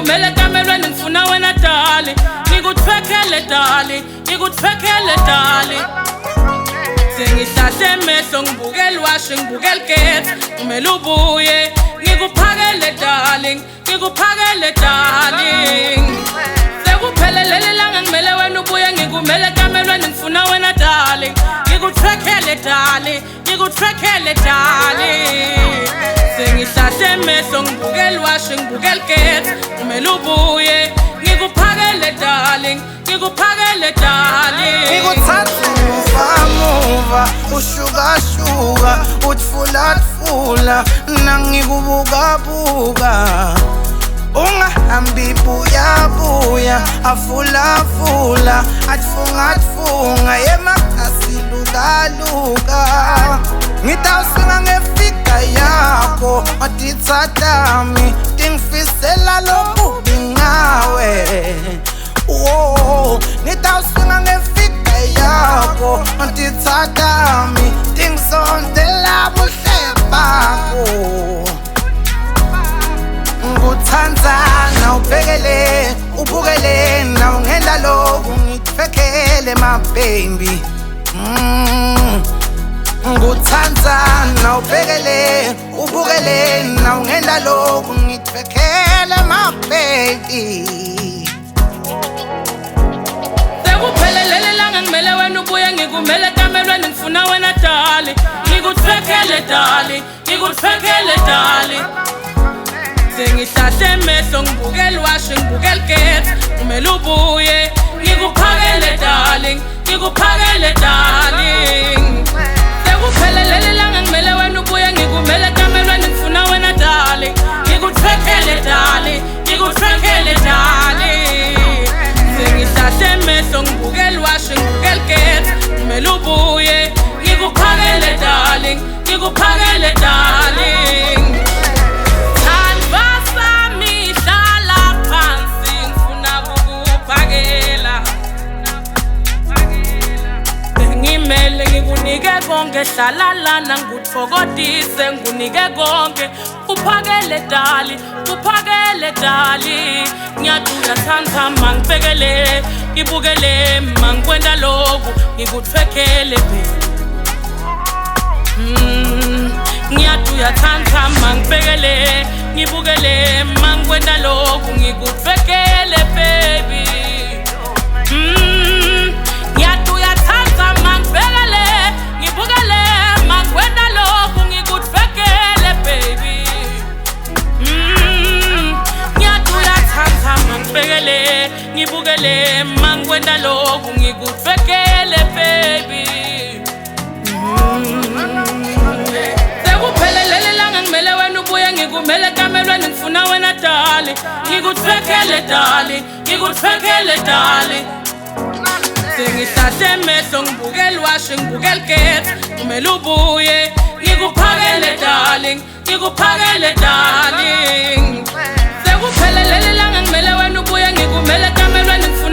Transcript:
ngikumele kamelweni ngifuna wena dali ngikuthwekele dali ngikuthwekele dali sengihlahle emehlo ngibukela washi ngibukela gate kumele ubuye ngikuphakele darling ngikuphakele darling sekuphelele langa ngimele wena ubuye ngikumele kamelweni ngifuna wena darling ngikuthwekele darling ngikuthwekele darling sengihlahle emehlo ngibukela washi ngibukela gate kumele ubuye ngikuphakele darling ngikuphakele darling ngikuthatha ushuka shuka utfula tfula nangikubuka buka ungahambi buya buya afula fula atfunga tfunga yemakasi luka luka ngitawusinga ngefika yakho atitsatami tingifisela lokubi ngawe ngitawusinga ngefika yakho atitsatami tingisondela buhle bakho nguthandzana ubhekele ubukele nawe ngenda loku ngitfekele my baby nguthandzana ubhekele ubukele nawe ngenda loku ngitfekele my baby sekuphelele langa ngimele wena ubuye ngikumele kamelweni ngifuna wena dali ngikuthwekele dali ngikuthwekele dali sengihlahle emehlo ngibukela washi ngibukela gate kumele ubuye ngikuphakele darling ngikuphakele darling sekuphelele langa ngimele wena ubuye ngikumele kamelweni ngifuna wena darling ngikuthwekele darling ngikuthwekele darling sengihlahle emehlo ngibukela washi ngibukela gate kumele ubuye ngikuphakele darling ngikuphakele darling ngikunike konke hlala lana ngikuthokozise ngikunike konke uphakele dali uphakele dali ngiyathula thanda mangibhekele ngibukele mangikwenda lokhu ngikuthwekele ngiyathula thanda mangibhekele ngibukele mangikwenda lokhu ngikuthwekele baby ngibukele mangikwenda lokhu ngikuthwekele baby sekuphelele langa ngimele wena ubuye ngikumele kamelweni ngifuna wena dali ngikuthwekele dali ngikuthwekele dali sengihlahle emehlo ngibukela washi ngibukela gate kumele ubuye ngikuphakele darling ngikuphakele darling sekuphelele langa ngimele wena ubuye ngikumele kamelweni ngifuna